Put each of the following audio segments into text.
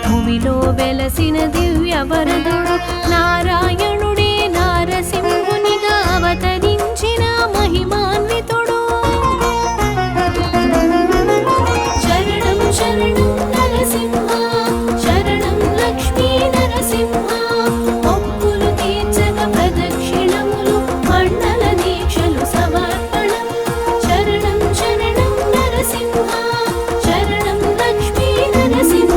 భూమిలో వెలసిన దివ్య వరదుడు నారాయణుడే నారసింహునిగా అవతరించిన మహిమాన్వితుడు. శరణం శరణం నరసింహ, శరణం లక్ష్మీ నరసింహ, మొక్కులు తీర్చగ ప్రదక్షిణములు మండల దీక్షలు సమర్పణం. శరణం శరణం నరసింహ, శరణం లక్ష్మీ నరసింహ.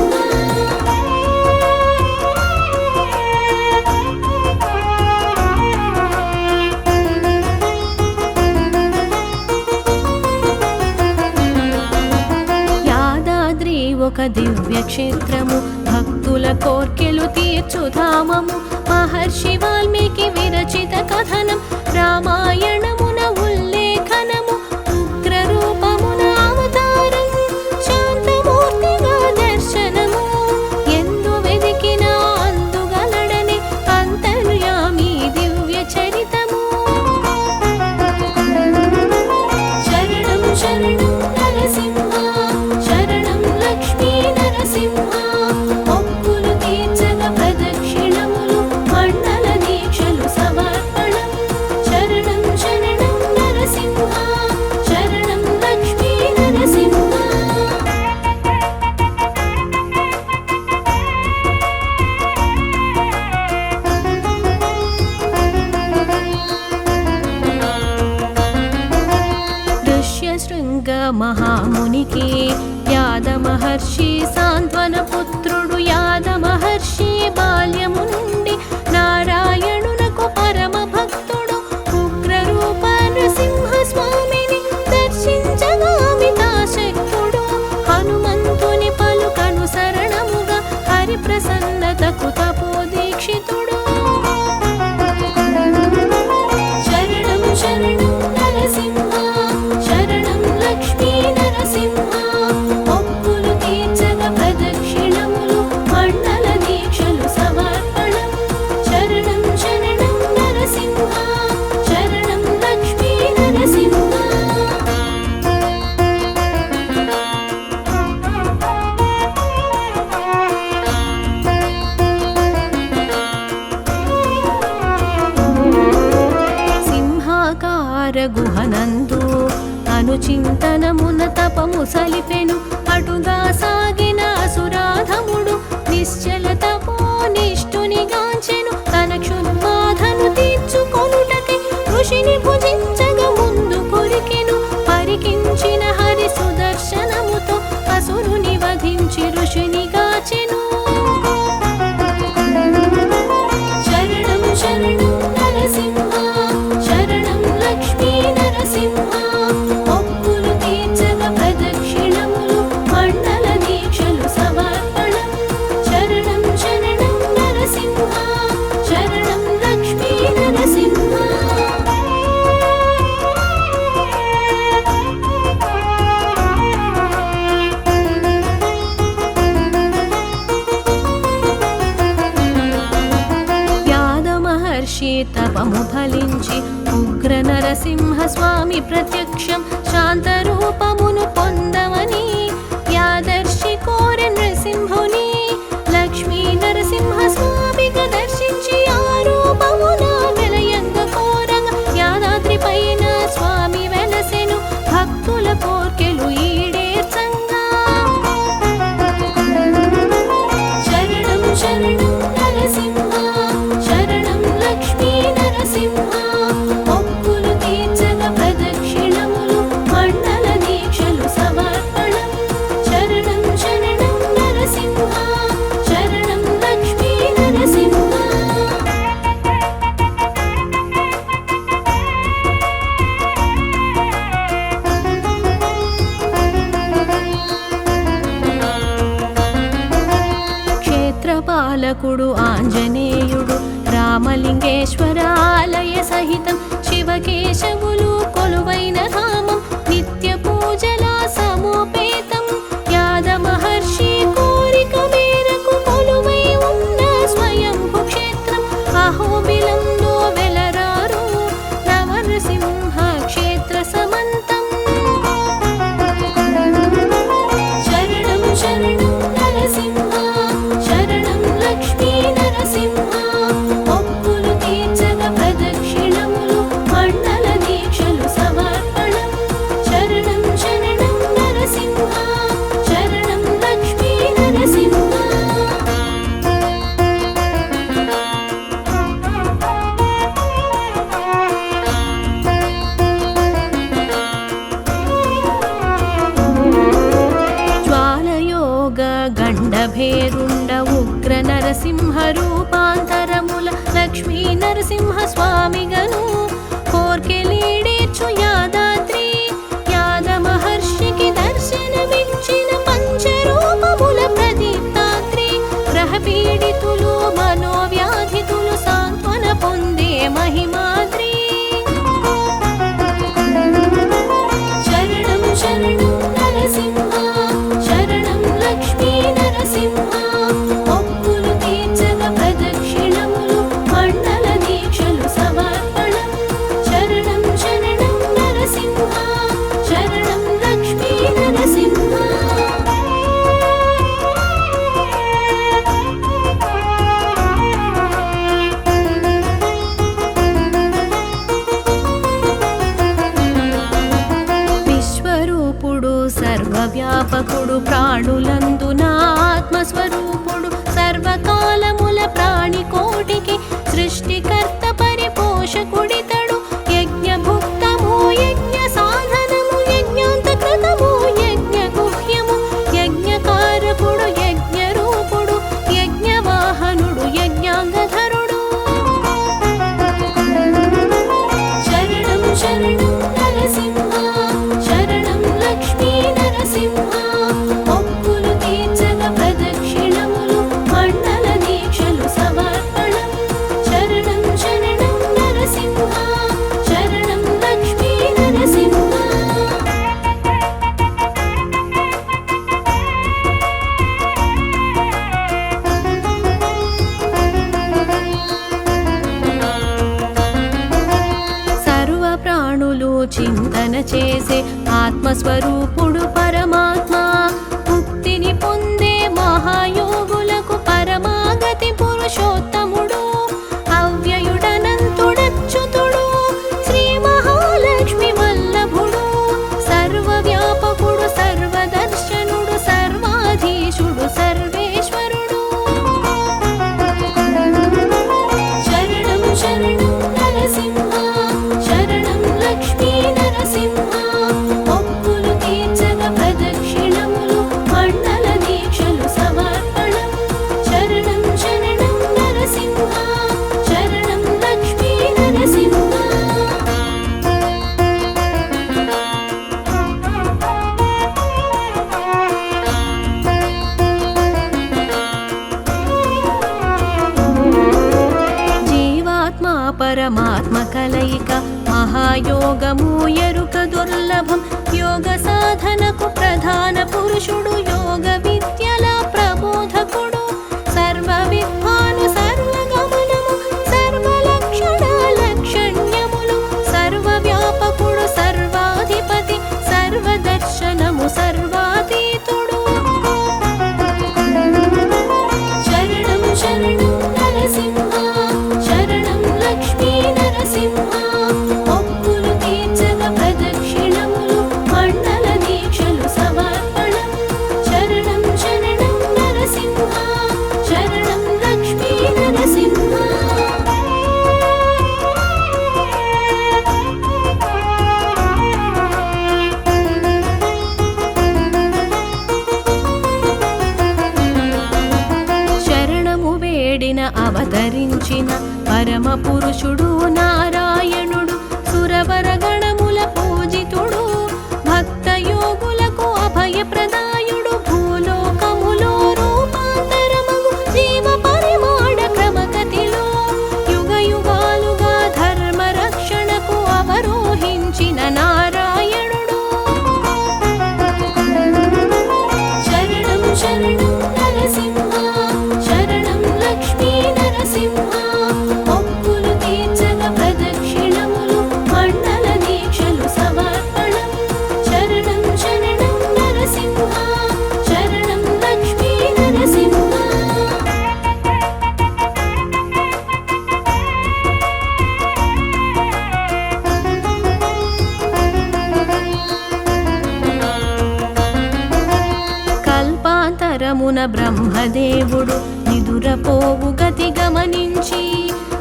యాదాద్రి ఒక దివ్య క్షేత్రము, భక్తుల కోర్కెలు తీర్చుధామము. మహర్షి వాల్మీకి విరచిత కథనం, రామాయణమున ఉల్లేఖనము. ఉగ్ర రూపమున అవతారం, శాంతమూర్తిగా దర్శనము. ఎందు వెదికినా అందుగలడని అంతర్యామి దివ్య చరితము. శరణం శరణం నరసింహ, శరణం లక్ష్మీ నరసింహ, మొక్కులు తీర్చగ ప్రదక్షిణములు మండల దీక్షలు సమర్పణం. శరణం శరణం నరసింహ, శరణం లక్ష్మీ నరసింహ. ఋష్యశృంగ మహామునికి యాద మహర్షి సాంత్వన పుత్రుడు. యాద మహర్షి బాల్యము నుండి నారాయణునకు పరమ భక్తుడు. ఉగ్ర రూప నృసింహ స్వామిని దర్శించగామితాశక్తుడు. హనుమంతుని పలుకను శరణముగా హరి ప్రసన్నతకు తపోదీక్షితుడు. శరణం శరణం నరసింహ, శరణం లక్ష్మీ నరసింహ, మొక్కులు తీర్చగ ప్రదక్షిణములు మండల దీక్షలు సమర్పణం. శరణం శరణం నరసింహ, శరణం లక్ష్మీ నరసింహ. సింహాకార గుహనందు అనుచింతనమున తపము సలిపెను. అటుగా సాగిన అసురాధముడు నిశ్చల తపోనిష్ఠుని గాంచెను. తన క్షుద్బాధను తీర్చుకొనుటకై ఋషిని భుజించగ ముందు కొరికెను. పరికించిన హరి సుదర్శనముతో అసురుని వధించి ఋషిని గాచెను. శరణం శరణం నరసింహ, శరణం లక్ష్మీ నరసింహ, మొక్కులు తీర్చగ ప్రదక్షిణములు మండల దీక్షలు సమర్పణం. శరణం శరణం నరసింహ, శరణం లక్ష్మీ నరసింహ. యాద మహర్షి తపము ఫలించి ఉగ్ర నరసింహ స్వామి ప్రత్యక్షం. శాంత రూపమును పొందమని యాదర్శి కోరె నృసింహుని. లక్ష్మీ నరసింహ స్వామిగా దర్శించి ఆ రూపమున వెలయంగ కోరంగ. యాదాద్రి పైన స్వామి వెలసెను, భక్తుల కోర్కెలు ఈడేర్చంగా. శరణం శరణం నరసింహ, శరణం లక్ష్మీ నరసింహ, మొక్కులు తీర్చగ ప్రదక్షిణములు మండల దీక్షలు సమర్పణం. శరణం శరణం నరసింహ, శరణం లక్ష్మీ నరసింహ. క్షేత్రపాలకుడు ఆంజనేయుడు, రామలింగేశ్వర ఆలయ సహితం శివకేశవులు కొలువైన ధామం. నిత్య పూజల సమోపేతం, యాద మహర్షి కోరిక మేరకు కొలువై ఉన్న స్వయంభు క్షేత్రం. అహోబిలంలో వెలరారు నవనృసింహ క్షేత్ర సమంతం. శరణం శరణం నరసింహ, నరసింహ రూపాంతరముల లక్ష్మీ నరసింహ స్వామిగను కోర్కెలీడేర్చు యాదాద్రి యాద మహర్షికి దర్శనమిచ్చిన పంచరూపముల ప్రదీప్తాద్రి గ్రహ పీడితులు మనోవ్యాధితులు సాంత్వన పొందే మహిమాద్రి శరణం శరణం నరసింహ శరణం లక్ష్మీ నరసింహ మొక్కులు తీర్చగ ప్రదక్షిణములు మండల దీక్షలు సమర్పణం శరణం శరణం నరసింహ శరణం లక్ష్మీ నరసింహ విశ్వరూపుడు సర్వవ్యాపకుడు ప్రాణులందున ఆత్మస్వరూపుడు సర్వకాలముల ప్రాణికోటికి సృష్టికర్త పరిపోషకుడితడు యజ్ఞభుక్తము యజ్ఞ సాధనము యజ్ఞాంతకృతము యజ్ఞ గుహ్యము యజ్ఞకారకుడు యజ్ఞరూపుడు యజ్ఞవాహనుడు యజ్ఞాంగధరుడు శరణం శరణం నరసింహ శరణం లక్ష్మీ నరసింహ మొక్కులు తీర్చగ ప్రదక్షిణములు మండల దీక్షలు సమర్పణం శరణం శరణం నరసింహ శరణం లక్ష్మీ నరసింహ సర్వ ప్రాణులు చింతన చేసే ఆత్మస్వరూపుడు పరమాత్మ ముక్తిని పొందే మహాయోగులకు పరమాగతి పురుషోత్తముడు అవ్యయుడనంతుడచ్యుతుడు శ్రీ మహాలక్ష్మి వల్లభుడు సర్వవ్యాపకుడు సర్వదర్శనుడు సర్వాధీశుడు సర్వేశ్వరుడు శరణం శరణం నరసింహ శరణం లక్ష్మీ నరసింహ మొక్కులు తీర్చగ ప్రదక్షిణములు మండల దీక్షలు సమర్పణం శరణం శరణం నరసింహ శరణం లక్ష్మీ నరసింహ జీవాత్మ పరమాత్మ కలయిక మహాయోగము ఎరుక దుర్లభం యోగ సాధనకు ప్రధాన పురుషుడు యోగ విద్యల ప్రబోధకుడు సర్వ విద్వాను సర్వగమనము సర్వలక్షణ లక్షణ్యములు సర్వవ్యాపకుడు సర్వాధిపతి సర్వదర్శనము సర్వాతీతుడు శరణం శరణం నరసింహ శరణం లక్ష్మీ నరసింహ మొక్కులు తీర్చగ ప్రదక్షిణములు మండల దీక్షలు సమర్పణం శరణం శరణం నరసింహ శరణం లక్ష్మీ నరసింహ శరణము వేడిన అవతరించిన పరమ పురుషుడు నారాయణుడు సురవర గణముల పూజితుడు భక్త యోగులకు అభయప్రదాయుడు భూలోకములో రూపాంతరమగు జీవ పరిమాణ క్రమగతిలో యుగ యుగాలుగా ధర్మ రక్షణకు అవరోహించిన నారాయణుడు శరణం శరణం నరసింహ శరణం లక్ష్మీ నరసింహ మొక్కులు తీర్చగ ప్రదక్షిణములు మండల దీక్షలు సమర్పణం శరణం శరణం నరసింహ శరణం లక్ష్మీ నరసింహ కల్పాంతరమున బ్రహ్మదేవుడు నిదురపోవు గతి గమనించి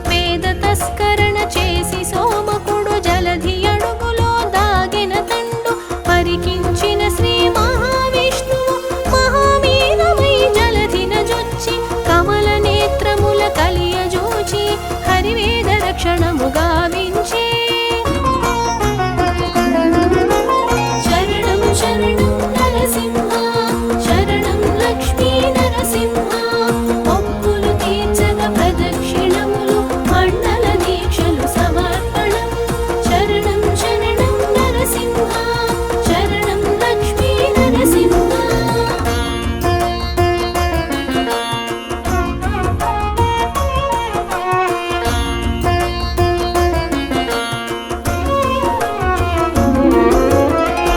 వేద తస్కరణ చేసి సోమకుడు జలధి అడుగులో దాగిన తండు పరికించిన శ్రీ మహావిష్ణువు మహావీరమై జలధిన జొచ్చి కమల నేత్ర రక్షణము గావించే. శరణం శరణం నరసింహ, శరణం లక్ష్మీ నరసింహ, మొక్కులు తీర్చగ ప్రదక్షిణములు మండల దీక్షలు సమర్పణం. శరణం శరణం నరసింహ, శరణం లక్ష్మీ నరసింహ.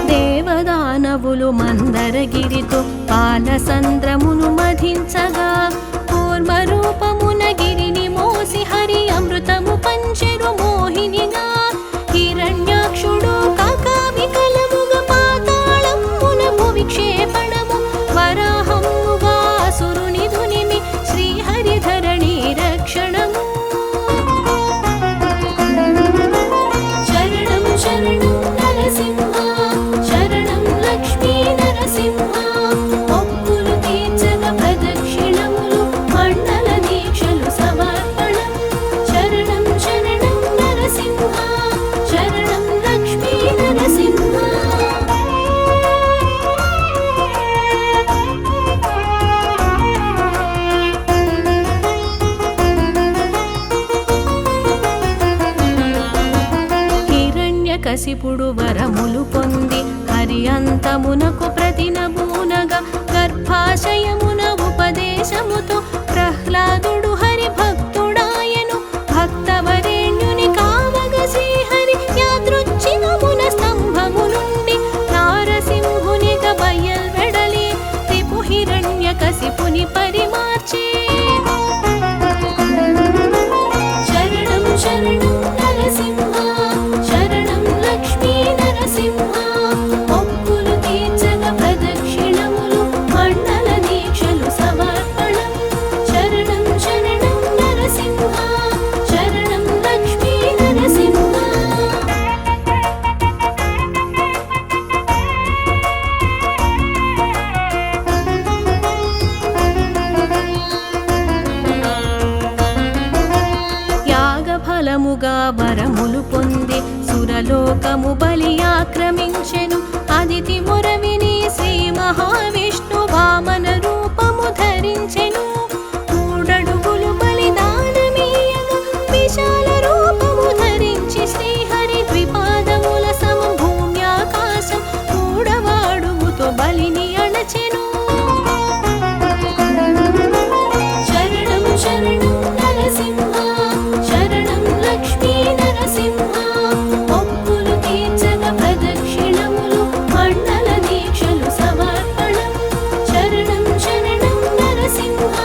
దేవదానవులు మందరగిరితో పాలసంద్రమును మధించగా, కూర్మరూపమున గిరిని మోసి హరి అమృతము పంచెరు మోహినిగా. హిరణ్యాక్షుడు కాకావికలముగ పాతాళమున భువిక్షేపణము, వరాహముగా అసురుని దునిమి శ్రీహరిధరణి రక్షణము. శరణం శరణం నరసింహ, శరణం లక్ష్మీ నరసింహ, మొక్కులు తీర్చగ ప్రదక్షిణములు మండల దీక్షలు సమర్పణం. శరణం శరణం నరసింహ, శరణం లక్ష్మీ నరసింహ. హిరణ్యకశిపుడు వరములు పొంది హరి అంతమునకు ప్రతినబూనగా, గర్భాశయమున ఉపదేశముతో ప్రహ్లాదుడు హరి భక్తుడాయను. భక్తవరేణ్యుని కావగ శ్రీహరి యాదృచ్ఛికమున స్తంభము నుండి నారసింహునిగ బయల్వెడలి త్రిపు హిరణ్యకశిపుని పరిమార్చే. శరణం శరణం నరసింహ, శరణం లక్ష్మీ నరసింహ, మొక్కులు తీర్చగ ప్రదక్షిణములు మండల దీక్షలు సమర్పణం. శరణం శరణం నరసింహ, శరణం లక్ష్మీ నరసింహ. యాగఫలముగా వరములు పొంది సురలోకము బలి ఆక్రమించెను. అదితి మురవిని శ్రీ మహావిష్ణు వామన రూపము ధరించెను. మూడడుగులు బలిదానమీయగా విశాల రూపము ధరించి శ్రీహరి ద్విపాదముల సమం భూమ్యాకాశం మూడవ అడుగుతో బలిని అణచెను. శరణం శరణం నరసింహ, శరణం లక్ష్మీ నరసింహ, మొక్కులు తీర్చగ ప్రదక్షిణములు మండల దీక్షలు సమర్పణం. శరణం శరణం నరసింహ,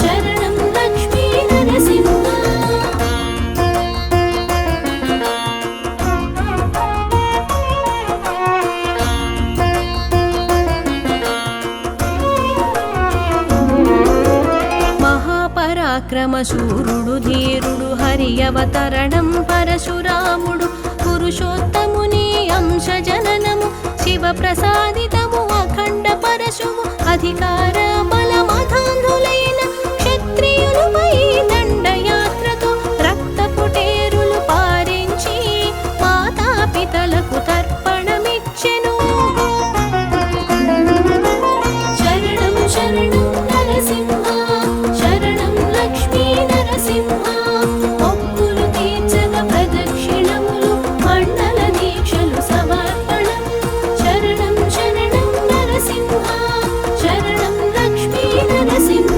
శరణం లక్ష్మీ నరసింహ. మహాపరాక్రమ శూరుడు ధీరుడు హరి అవతరణం పరశురాముడు, పురుషోత్తముని అంశ జననము శివ ప్రసాదితము అఖండ పరశువు. అధికార బలమధాంధులైన క్షత్రియులపై దండయాత్రతో రక్తపుటేరులు పారించి మాతాపితలకు తర్పణమిచ్చెను. శరణం శరణం నరసింహ, శరణం లక్ష్మీ నరసింహ, మొక్కులు తీర్చగ ప్రదక్షిణములు మండల దీక్షలు సమర్పణం. శరణం శరణం నరసింహ, శరణం లక్ష్మీ నరసింహ.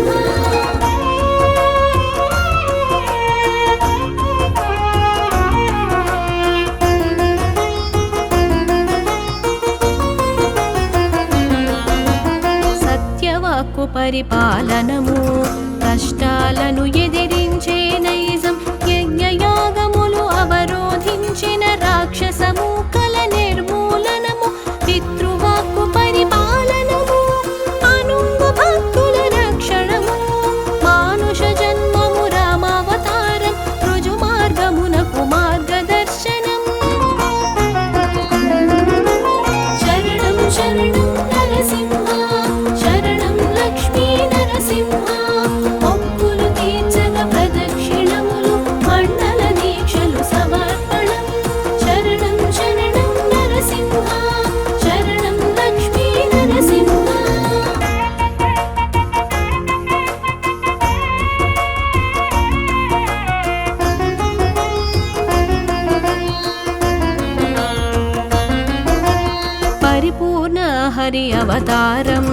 సత్యవాక్కు పరిపాలనము కష్టాలను ఎదిరించే నైజం, యజ్ఞయాగములు అవరోధించిన రాక్షసము కల నిర్మూలనము, పితృవాక్కు పరిపాలనము అనుంగు భక్తుల రక్షణము, మానుష జన్మము రామావతారం రుజు మార్గమునకు మార్గదర్శనం. శరణం శరణం నరసింహ, శరణం లక్ష్మీ నరసింహ, మొక్కులు తీర్చగ ప్రదక్షిణము వారి అవతారం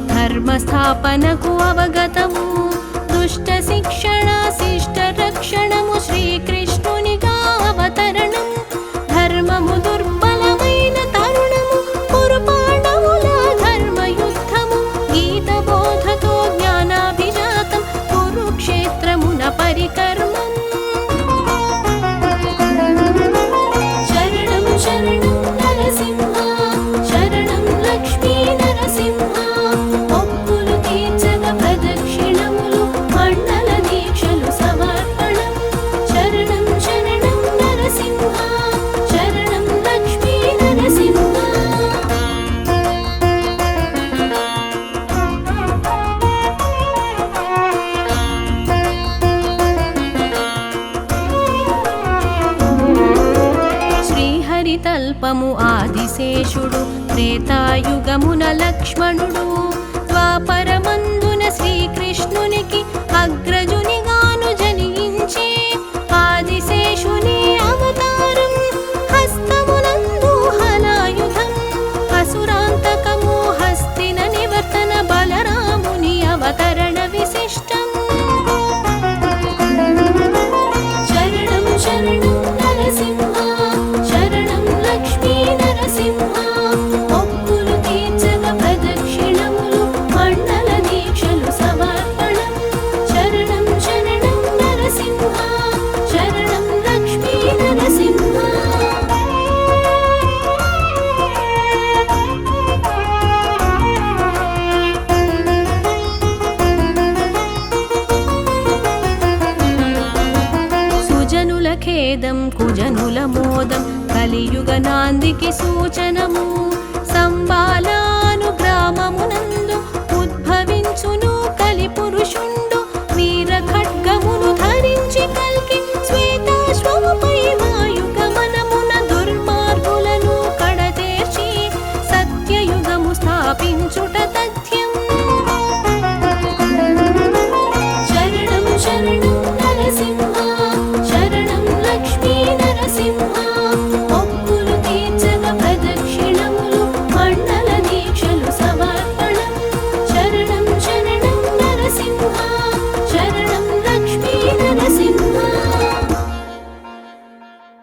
ధర్మస్థాపనకు అవగతము దుష్ట శిక్షణ శిష్ట రక్షణము శ్రీకృష్ణునిగా అవతరణం ధర్మము దుర్బలమైన తరుణము కురుపాండవుల ధర్మయుద్ధము గీత బోధతో జ్ఞానాభిజాతం కురుక్షేత్రమున పరికర్మం శరణం శరణం నరసింహ శరణం లక్ష్మీ నరసింహ మొక్కులు తీర్చగ ప్రదక్షిణములు మండల దీక్షలు సమర్పణం శరణం శరణం నరసింహ శరణం లక్ష్మీ నరసింహ శ్రీహరితల్పము ఆదిశేషుడు త్రేతాయుగమున లక్ష్మణుడు ద్వాపరమందున శ్రీకృష్ణునికి అగ్రజునిగాను జనించే ఆదిశేషుని అవతారం హస్తమునందు హలాయుధం అసురాంతకము హస్తిన నివర్తన బలరాముని అవతరణ విశిష్టం శరణం శరణం నరసింహ శరణం లక్ష్మీ నరసింహ మొక్కులు తీర్చగ ప్రదక్షిణములు మండల దీక్షలు సమర్పణం శరణం శరణం నరసింహ శరణం లక్ష్మీ నరసింహ సుజనుల ఖేదం కుజనుల మోదం కలియుగ నాందికి సూచనము సంబాలాను గ్రామమునందు ఉద్భవించును కలి పురుషుండు వీర ఖడ్గమును ధరించి కల్కి శ్వేతాశ్వముపై వాయుగమనమున దుర్మార్గులను కడతేర్చి సత్యయుగము స్థాపించుట